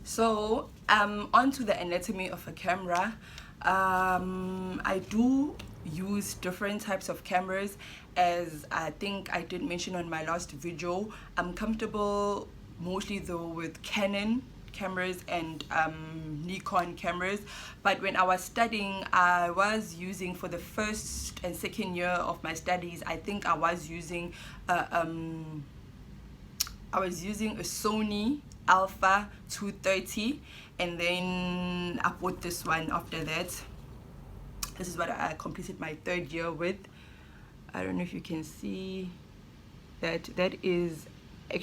So onto the anatomy of a camera. I do use different types of cameras, as I think I did mention on my last video. I'm comfortable mostly though with Canon cameras and Nikon cameras, but when I was studying, I was using, for the first and second year of my studies, I think I was using a Sony Alpha 230, and then I bought this one after that. This is what I completed my third year with. I don't know if you can see that. That is a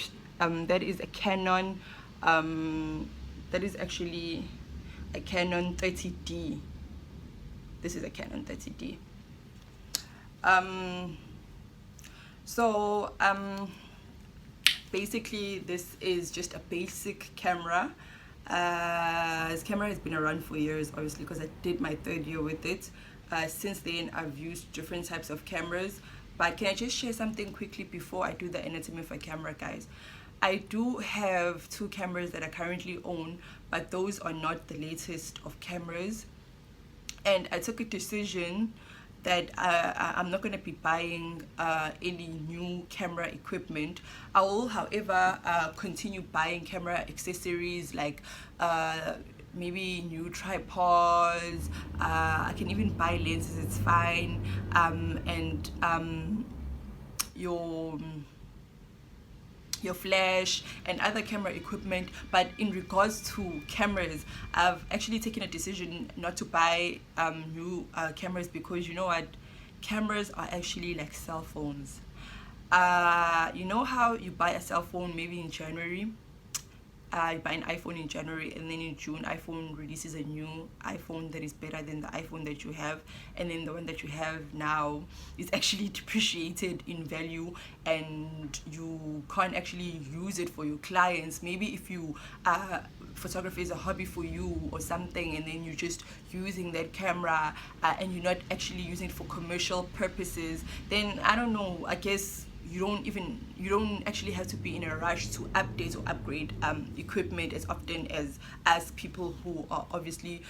Canon, that is actually a Canon 30D. This is a Canon 30D. Basically this is just a basic camera. This camera has been around for years, obviously, because I did my third year with it. Since then I've used different types of cameras, but can I just share something quickly before I do the anatomy of a camera, guys? I do have two cameras that I currently own, but those are not the latest of cameras, and I took a decision that I'm not going to be buying any new camera equipment. I will, however, continue buying camera accessories like maybe new tripods. I can even buy lenses, it's fine, and your flash and other camera equipment. But in regards to cameras, I've actually taken a decision not to buy new cameras, because you know what, cameras are actually like cell phones. You know how you buy a cell phone maybe in January, you buy an iPhone in January, and then in June iPhone releases a new iPhone that is better than the iPhone that you have, and then the one that you have now is actually depreciated in value, and you can't actually use it for your clients. Maybe if you photography is a hobby for you or something, and then you're just using that camera and you're not actually using it for commercial purposes, then I don't know, I guess you don't actually have to be in a rush to update or upgrade equipment as often as people who are obviously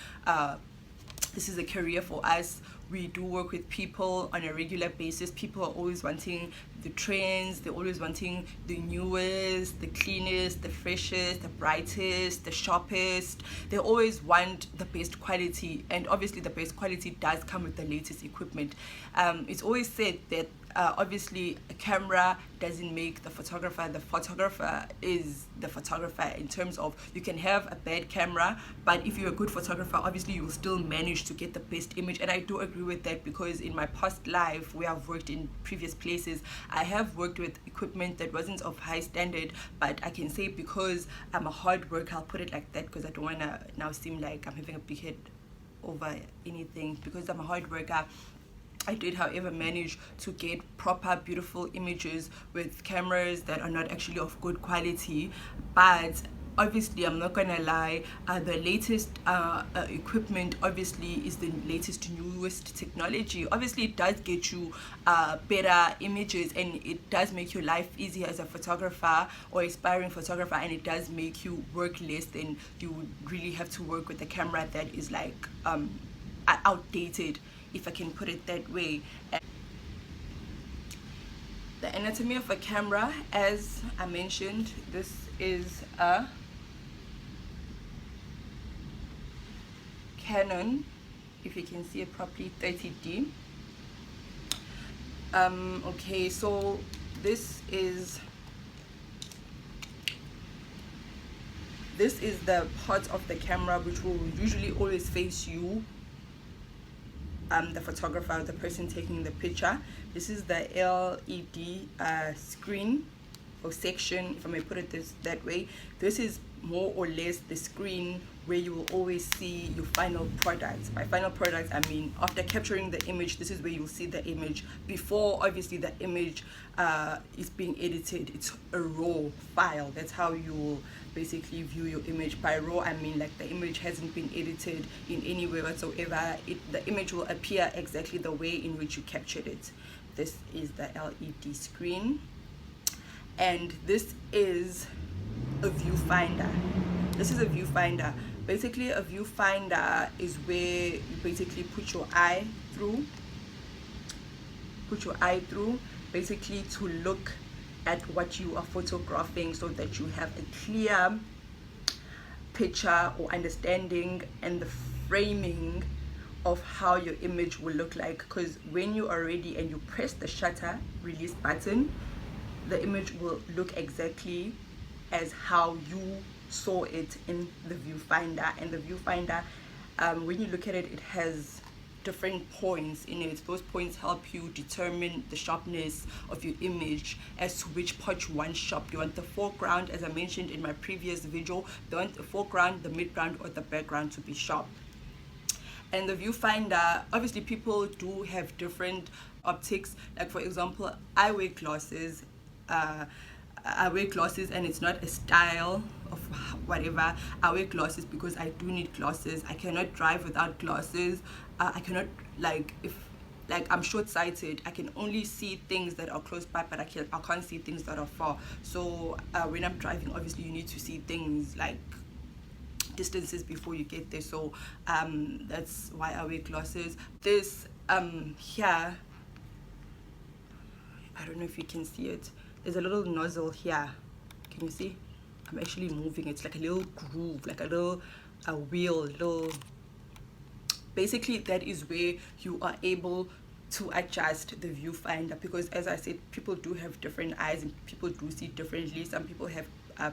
this is a career for us. We do work with people on a regular basis. People are always wanting the trends, they're always wanting the newest, the cleanest, the freshest, the brightest, the sharpest. They always want the best quality, and obviously the best quality does come with the latest equipment. It's always said that obviously a camera doesn't make the photographer is the photographer, in terms of you can have a bad camera, but if you're a good photographer, obviously you will still manage to get the best image. And I do agree with that, because in my past life where I've worked in previous places, I have worked with equipment that wasn't of high standard, but I can say, because I'm a hard worker, I'll put it like that, because I don't want to now seem like I'm having a big head over anything. Because I'm a hard worker, I did, however, manage to get proper, beautiful images with cameras that are not actually of good quality. But obviously, I'm not gonna lie, the latest equipment obviously is the latest, newest technology. Obviously, it does get you better images, and it does make your life easier as a photographer or aspiring photographer, and it does make you work less than you would really have to work with a camera that is like outdated, if I can put it that way. The anatomy of a camera, as I mentioned, this is a Canon, if you can see it properly, 30D. Okay, so this is the part of the camera which will usually always face you, the photographer, the person taking the picture. This is the LED screen or section, if I may put it that way. This is more or less the screen where you will always see your final product. By final product, I mean after capturing the image, this is where you'll see the image. Before, obviously, the image is being edited, it's a raw file. That's how you will basically view your image. By raw, I mean like the image hasn't been edited in any way whatsoever. The image will appear exactly the way in which you captured it. This is the LED screen, and this is a viewfinder. this is a viewfinder. Basically, a viewfinder is where you basically put your eye through, basically to look at what you are photographing, so that you have a clear picture or understanding and the framing of how your image will look like. Because when you are ready and you press the shutter release button, the image will look exactly as how you saw it in the viewfinder. And the viewfinder, when you look at it, it has different points in it. Those points help you determine the sharpness of your image, as to which part you want sharp. You want the foreground, as I mentioned in my previous video, you want the foreground, the midground, or the background to be sharp. And the viewfinder, obviously people do have different optics. Like for example, I wear glasses, and it's not a style of whatever. I wear glasses because I do need glasses. I cannot drive without glasses. I cannot, if I'm short-sighted, I can only see things that are close by, but I can't see things that are far. So when I'm driving, obviously you need to see things like distances before you get there. So that's why I wear glasses. This here, I don't know if you can see it, there's a little nozzle here. Can you see? I'm actually moving. It's like a little groove, like a little wheel. Basically that is where you are able to adjust the viewfinder, because as I said, people do have different eyes and people do see differently. Some people have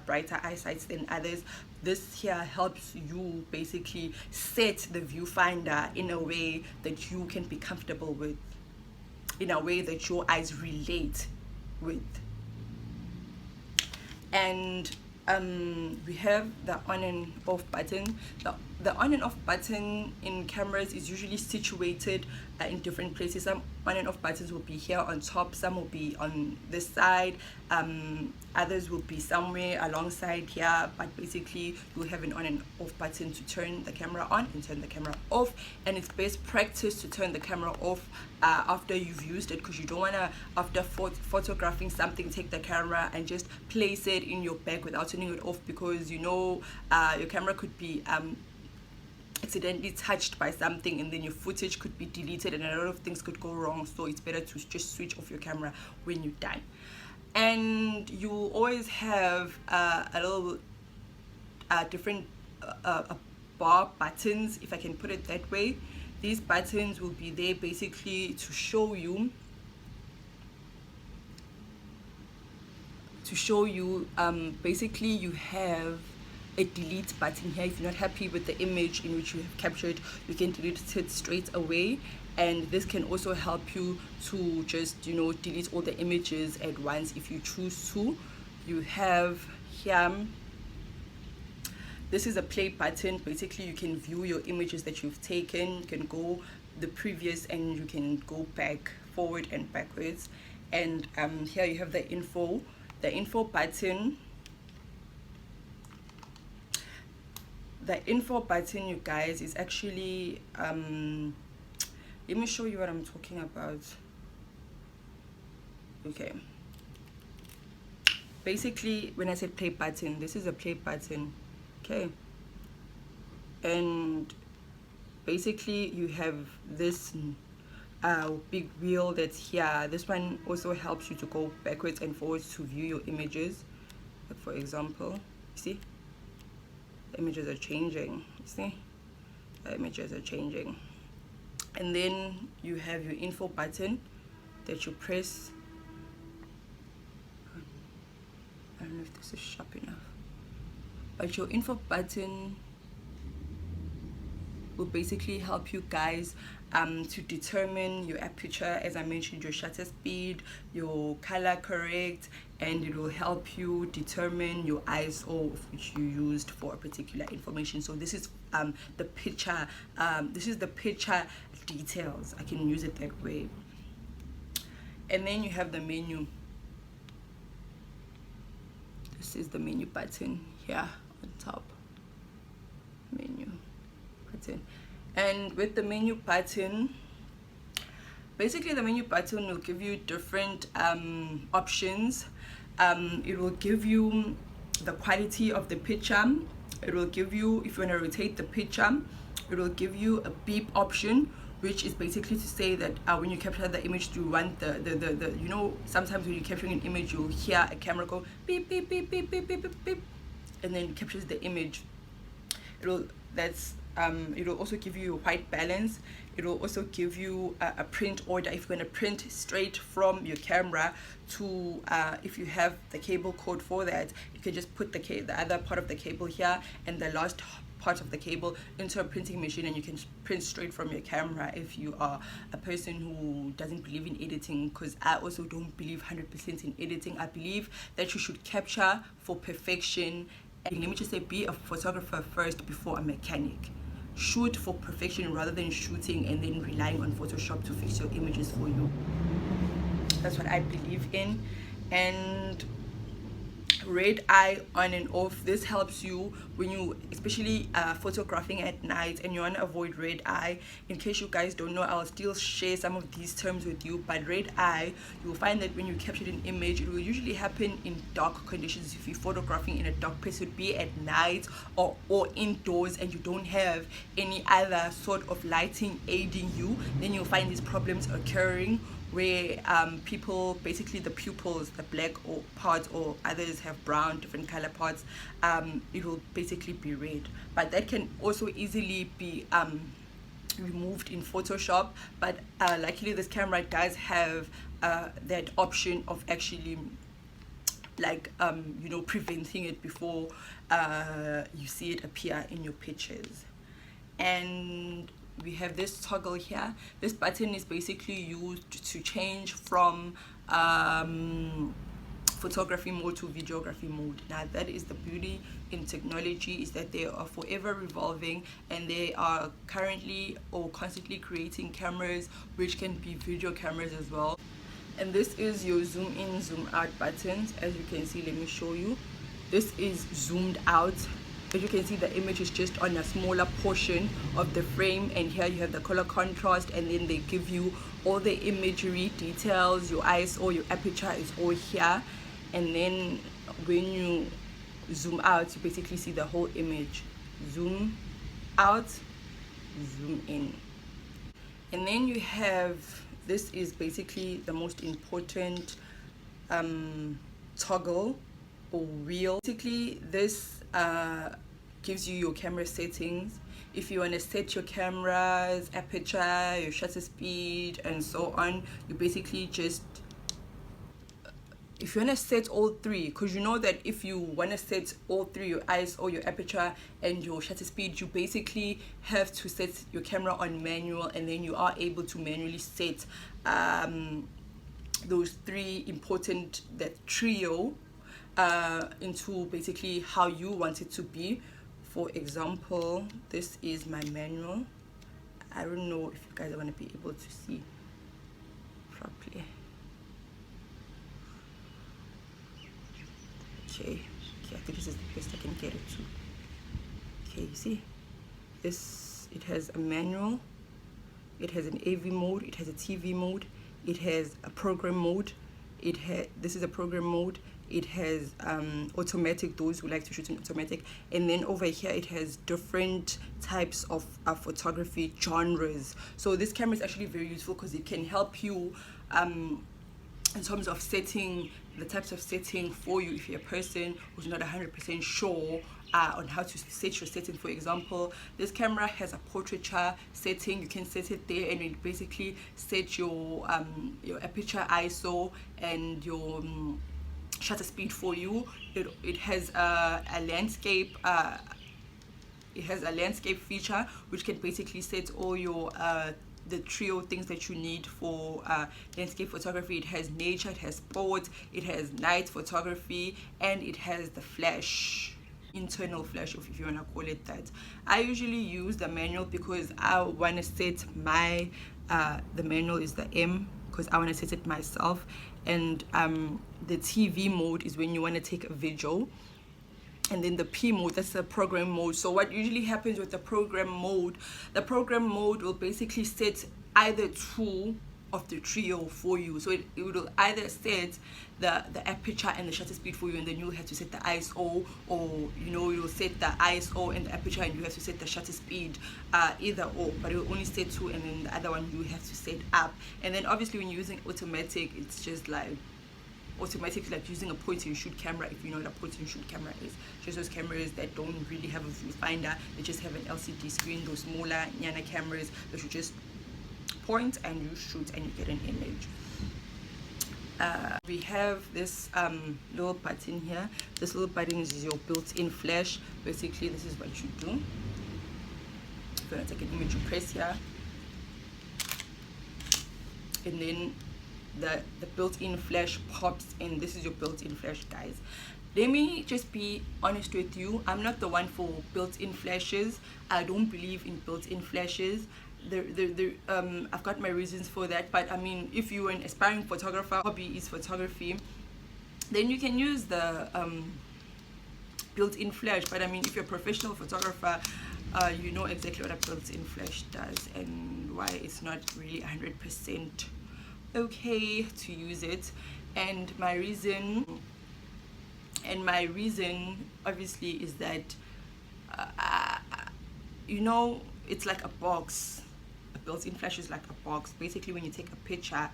brighter eyesight than others. This here helps you basically set the viewfinder in a way that you can be comfortable with, in a way that your eyes relate with. And we have the on and off button. The on and off button in cameras is usually situated in different places. Some on and off buttons will be here on top, some will be on this side, others will be somewhere alongside here. But basically you have an on and off button to turn the camera on and turn the camera off. And it's best practice to turn the camera off after you've used it, because you don't want to, after photographing something, take the camera and just place it in your bag without turning it off, because your camera could be accidentally touched by something, and then your footage could be deleted and a lot of things could go wrong. So it's better to just switch off your camera when you're done. And you always have a little different bar buttons, if I can put it that way. These buttons will be there basically to show you basically you have a delete button here. If you're not happy with the image in which you have captured, you can delete it straight away. And this can also help you to just delete all the images at once if you choose to. You have here, this is a play button. Basically you can view your images that you've taken. You can go the previous and you can go back, forward and backwards. And here you have the info button. The info button, you guys, is actually let me show you what I'm talking about. Okay, basically when I said play button, this is a play button. Okay, and basically you have this big wheel that's here. This one also helps you to go backwards and forwards to view your images. Like for example, see, the images are changing. See, the images are changing. And then you have your info button that you press. I don't know if this is sharp enough, but your info button will basically help you guys to determine your aperture, as I mentioned, your shutter speed, your color correct, and it will help you determine your ISO which you used for a particular information. So this is the picture, this is the picture details, I can use it that way. And then you have the menu. This is the menu button here on top, menu button. And with the menu button, basically the menu button will give you different options. It will give you the quality of the picture, it will give you, if you want to rotate the picture, it will give you a beep option, which is basically to say that when you capture the image, you want the you know, sometimes when you're capturing an image, you'll hear a camera go beep beep beep beep beep beep beep, beep, and then it captures the image. It will also give you a white balance. It will also give you a print order if you're going to print straight from your camera to if you have the cable code for that, you can just put the other part of the cable here and the last part of the cable into a printing machine, and you can print straight from your camera if you are a person who doesn't believe in editing, because I also don't believe 100% in editing. I believe that you should capture for perfection. And let me just say, be a photographer first before a mechanic. Shoot for perfection rather than shooting and then relying on Photoshop to fix your images for you. That's what I believe in. And red eye on and off, this helps you when you, especially photographing at night and you want to avoid red eye. In case you guys don't know, I'll still share some of these terms with you, but red eye, you'll find that when you capture an image, it will usually happen in dark conditions. If you're photographing in a dark place, it would be at night or indoors, and you don't have any other sort of lighting aiding you, then you'll find these problems occurring where people, basically the pupils, the black or parts, or others have brown, different color parts, it will basically be red. But that can also easily be removed in Photoshop, but luckily this camera does have that option of actually like you know, preventing it before you see it appear in your pictures. And we have this toggle here. This button is basically used to change from photography mode to videography mode. Now that is the beauty in technology, is that they are forever revolving, and they are currently or constantly creating cameras which can be video cameras as well. And this is your zoom in, zoom out buttons. As you can see, let me show you. This is zoomed out. As you can see, the image is just on a smaller portion of the frame, and here you have the color contrast, and then they give you all the imagery details. Your ISO, your aperture is all here, and then when you zoom out, you basically see the whole image. Zoom out, zoom in. And then you have, this is basically the most important toggle or wheel. Basically this gives you your camera settings. If you want to set your camera's aperture, your shutter speed, and so on, you basically just, if you want to set all three, because you know that if you want to set all three, your ISO, your aperture, and your shutter speed, you basically have to set your camera on manual, and then you are able to manually set those three important, that trio, into basically how you want it to be. For example, this is my manual. I don't know if you guys are going to be able to see properly. Okay, I think this is the best I can get it to. Okay, you see this, it has a manual, it has an AV mode, it has a TV mode, it has a program mode, this is a program mode, it has automatic, those who like to shoot in automatic, and then over here it has different types of photography genres. So this camera is actually very useful because it can help you in terms of setting, the types of setting for you if you're a person who's not 100% sure on how to set your setting. For example, this camera has a portraiture setting. You can set it there, and it basically set your aperture, ISO, and your shutter speed for you. It has a landscape. It has a landscape feature which can basically set all your the trio things that you need for landscape photography. It has nature, it has sport, it has night photography, and it has the flash, internal flash, if you want to call it that. I usually use the manual because I want to set my the manual is the M, because I want to set it myself, and the TV mode is when you want to take a video, and then the P mode, that's the program mode. So what usually happens with the program mode will basically set either to of the trio for you. So it will either set the aperture and the shutter speed for you, and then you'll have to set the ISO, or you'll set the ISO and the aperture and you have to set the shutter speed, either or, but it will only set 2, and then the other one you have to set up. And then obviously when you're using automatic, it's just like automatic, like using a point and shoot camera. If you know what a point and shoot camera is, just those cameras that don't really have a viewfinder, they just have an LCD screen, those smaller Nyana cameras that you just point and you shoot and you get an image. We have this little button here. This little button is your built-in flash. Basically, this is what you do. If you want to take an image, you press here, and then the built-in flash pops in. This is your built-in flash, guys. Let me just be honest with you. I'm not the one for built-in flashes. I don't believe in built-in flashes. I've got my reasons for that, but I mean, if you're an aspiring photographer, hobby is photography, then you can use the built-in flash. But I mean, if you're a professional photographer, you know exactly what a built-in flash does and why it's not really 100% okay to use it. And my reason obviously is that it's like a box. A built-in flash is like a box. Basically, when you take a picture,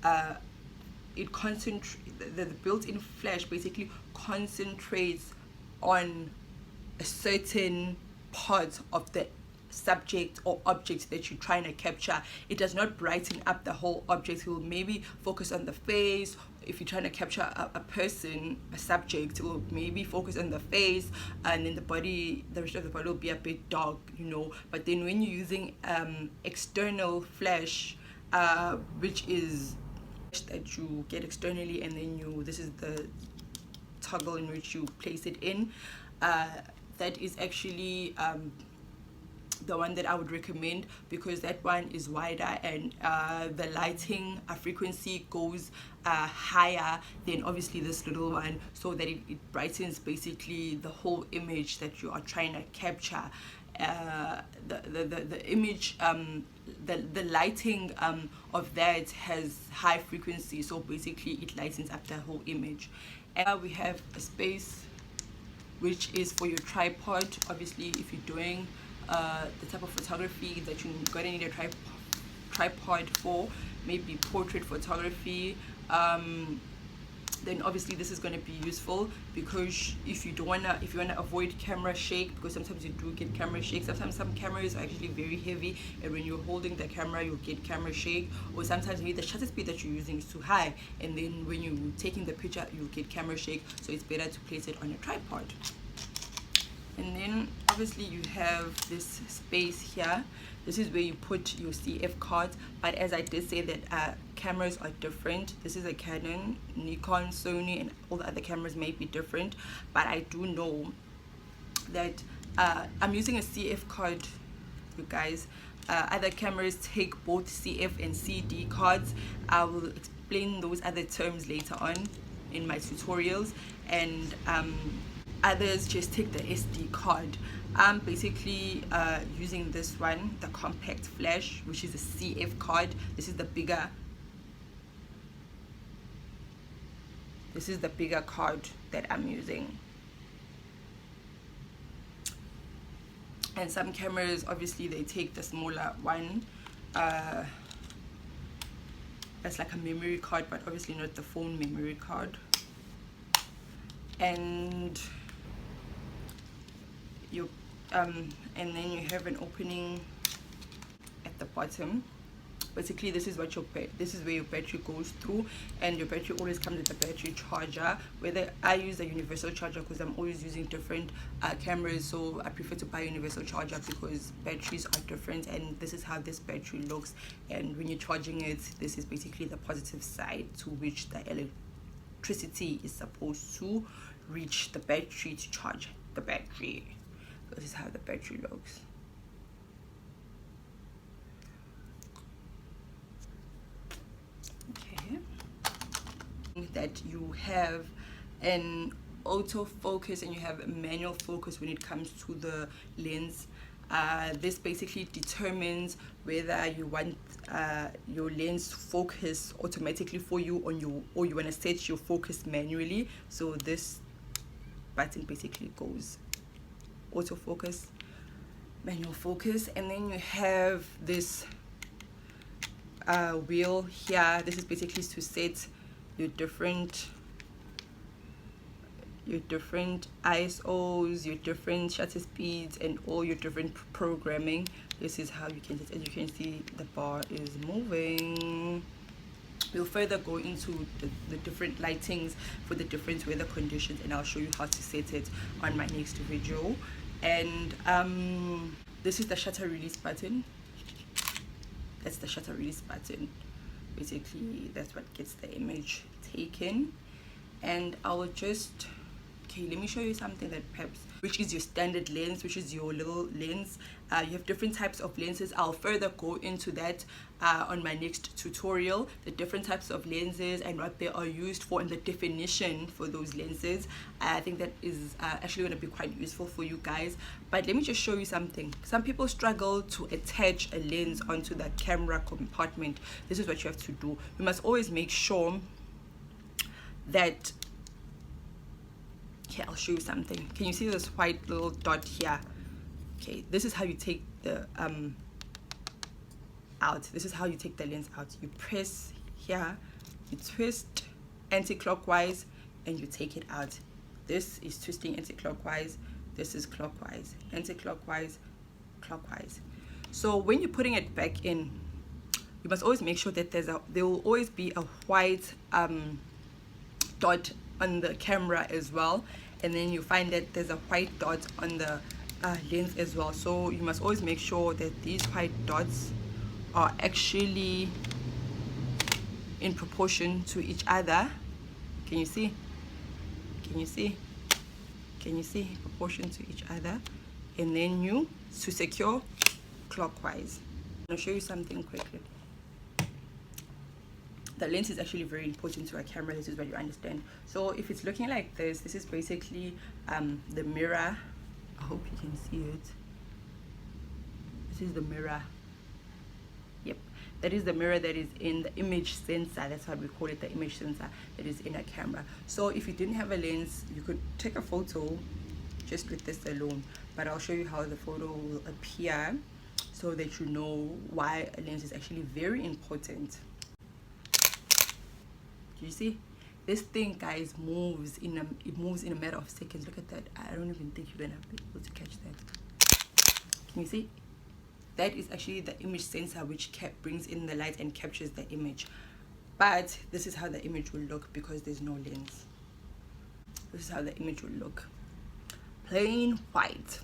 it the built-in flash basically concentrates on a certain part of the subject or object that you're trying to capture. It does not brighten up the whole object. It will maybe focus on the face. If you're trying to capture a person, a subject, it will maybe focus on the face, and then the rest of the body will be a bit dark, But then when you're using external flash, which is that you get externally, and then this is the toggle in which you place it in, that is actually the one that I would recommend, because that one is wider and the lighting frequency goes higher than obviously this little one, so that it brightens basically the whole image that you are trying to capture. The image, the lighting of that has high frequency, so basically it lightens up the whole image. And we have a space which is for your tripod. Obviously, if you're doing the type of photography that you're gonna need a tripod for, maybe portrait photography, then obviously this is going to be useful, because if you want to avoid camera shake, because sometimes you do get camera shake. Sometimes some cameras are actually very heavy, and when you're holding the camera you'll get camera shake, or sometimes maybe the shutter speed that you're using is too high, and then when you're taking the picture you'll get camera shake. So it's better to place it on a tripod. And then obviously you have this space here. This is where you put your CF cards, but as I did say that cameras are different. This is a Canon, Nikon, Sony, and all the other cameras may be different, but I do know that I'm using a CF card, you guys. Other cameras take both CF and CD cards. I will explain those other terms later on in my tutorials, and others just take the SD card. I'm basically using this one, the compact flash, which is a CF card. This is the bigger card that I'm using. And some cameras obviously they take the smaller one. That's like a memory card, but obviously not the phone memory card. And and then you have an opening at the bottom. Basically, this is where your battery goes through, and your battery always comes with a battery charger. Whether I use a universal charger because I'm always using different cameras, so I prefer to buy a universal charger because batteries are different. And this is how this battery looks, and when you're charging it, this is basically the positive side to which the electricity is supposed to reach the battery to charge the battery. This is how the battery looks. Okay. That you have an autofocus and you have a manual focus when it comes to the lens. This basically determines whether you want your lens to focus automatically for you or you want to set your focus manually. So this button basically goes autofocus, manual focus, and then you have this wheel here. This is basically to set your different ISOs, your different shutter speeds, and all your different programming. This is how you can, as you can see, the bar is moving. We'll further go into the different lightings for the different weather conditions, and I'll show you how to set it on my next video. And this is the shutter release button. That's the shutter release button. Basically, that's what gets the image taken. And I will just, okay, let me show you something that perhaps, which is your standard lens, which is your little lens. You have different types of lenses. I'll further go into that on my next tutorial, the different types of lenses and what they are used for and the definition for those lenses. I think that is actually going to be quite useful for you guys. But let me just show you something. Some people struggle to attach a lens onto the camera compartment. This is what you have to do. You must always make sure that, okay, I'll show you something. Can you see this white little dot here? Okay, this is how you take the out. This is how you take the lens out. You press here, you twist anti-clockwise, and you take it out. This is twisting anti-clockwise. This is clockwise, anti-clockwise, clockwise. So when you're putting it back in, you must always make sure that there will always be a white dot on the camera as well, and then you find that there's a white dot on the lens as well. So you must always make sure that these white dots are actually in proportion to each other. Can you see? Can you see? Can you see? Proportion to each other. And then you, to secure, clockwise. I'll show you something quickly. The lens is actually very important to a camera. This is what you understand. So if it's looking like this, this is basically the mirror. I hope you can see it. This is the mirror. Yep, that is the mirror that is in the image sensor. That's what we call it, the image sensor that is in a camera. So if you didn't have a lens, you could take a photo just with this alone, but I'll show you how the photo will appear so that you know why a lens is actually very important. Do you see? This thing, guys, moves in a matter of seconds. Look at that. I don't even think you're gonna be able to catch that. Can you see? That is actually the image sensor which brings in the light and captures the image. But this is how the image will look because there's no lens. This is how the image will look. Plain white.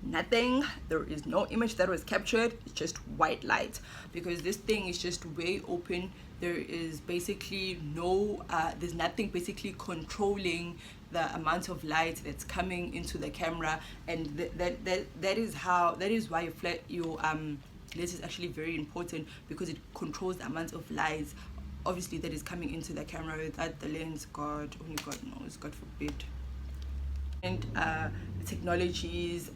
Nothing. There is no image that was captured. It's just white light because this thing is just way open. There is basically no there's nothing basically controlling the amount of light that's coming into the camera, and that is why your lens is actually very important, because it controls the amount of light obviously that is coming into the camera. Without the lens, God, only God knows, God forbid. And the technologies,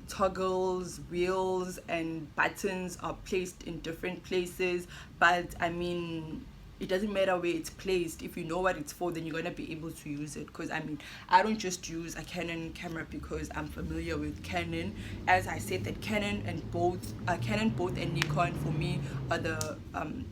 toggles, wheels and buttons are placed in different places, but I mean, it doesn't matter where it's placed. If you know what it's for, then you're gonna be able to use it. Because I mean, I don't just use a Canon camera because I'm familiar with Canon. As I said, that Canon both and Nikon for me are the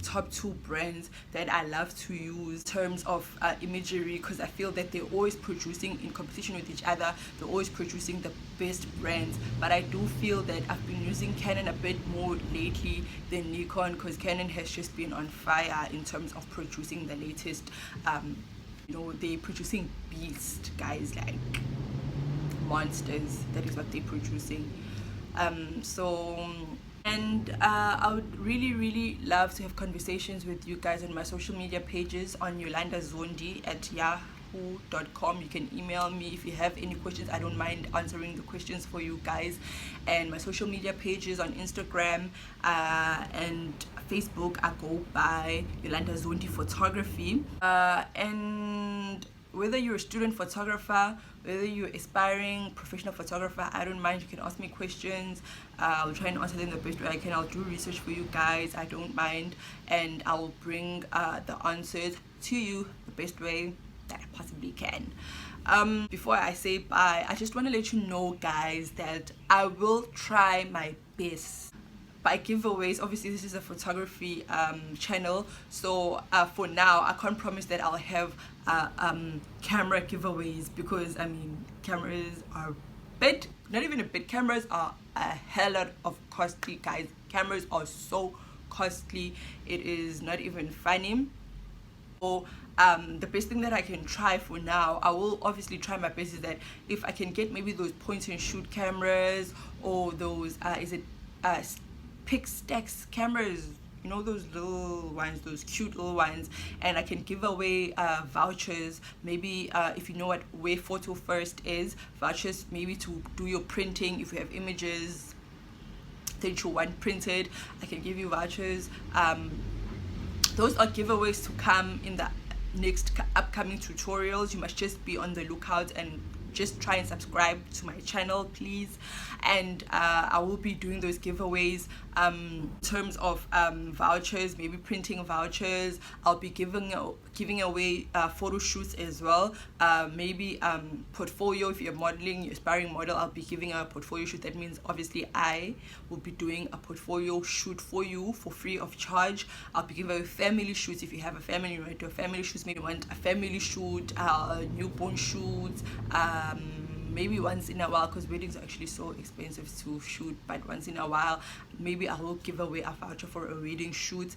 top two brands that I love to use in terms of imagery, because I feel that they're always producing in competition with each other. They're always producing the best brands. But I do feel that I've been using Canon a bit more lately than Nikon, because Canon has just been on fire in terms of producing the latest. You know, they're producing beasts, guys, like monsters. That is what they're producing. And I would really love to have conversations with you guys on my social media pages, on Yolanda Zondi at yahoo.com. You can email me if you have any questions. I don't mind answering the questions for you guys. And my social media pages on Instagram and Facebook, I go by Yolanda Zondi Photography. And whether you're a student photographer, whether you're aspiring professional photographer, I don't mind. You can ask me questions. I'll try and answer them the best way I can. I'll do research for you guys. I don't mind, and I will bring the answers to you the best way that I possibly can. Before I say bye, I just want to let you know, guys, that I will try my best by giveaways. Obviously this is a photography channel, so for now I can't promise that I'll have camera giveaways, because I mean, cameras are a bit, not even a bit, cameras are a hell lot of costly, guys. Cameras are so costly, it is not even funny. So the best thing that I can try for now, I will obviously try my best, is that if I can get maybe those point and shoot cameras, or those pick stacks cameras, you know, those little ones, those cute little ones, and I can give away vouchers. Maybe if you know what Where Photo First is, vouchers maybe to do your printing. If you have images that you want printed, I can give you vouchers. Those are giveaways to come in the next upcoming tutorials. You must just be on the lookout and just try and subscribe to my channel, please. And I will be doing those giveaways in terms of vouchers, maybe printing vouchers. I'll be giving away photo shoots as well. Maybe portfolio. If you're modeling, you're aspiring model, I'll be giving a portfolio shoot. That means obviously I will be doing a portfolio shoot for you for free of charge. I'll be giving away family shoots. If you have a family, you want to do a family shoot, maybe you want a family shoot, newborn shoots, maybe once in a while, because weddings are actually so expensive to shoot, but once in a while maybe I will give away a voucher for a wedding shoot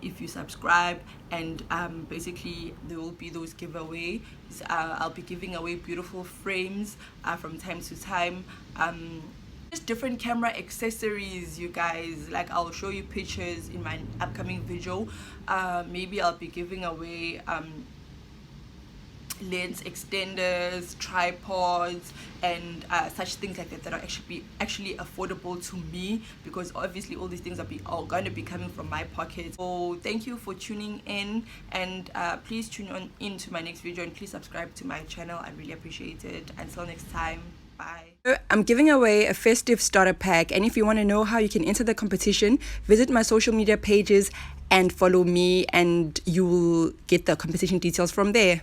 if you subscribe. And basically there will be those giveaways. I'll be giving away beautiful frames from time to time, just different camera accessories, you guys. Like, I'll show you pictures in my upcoming video. Maybe I'll be giving away lens extenders, tripods, and such things like that, that are actually affordable to me, because obviously all these things are going to be coming from my pocket. So thank you for tuning in, and please tune on into my next video, and please subscribe to my channel. I really appreciate it. Until next time, bye. I'm giving away a festive starter pack, and if you want to know how you can enter the competition, visit my social media pages and follow me, and you will get the competition details from there.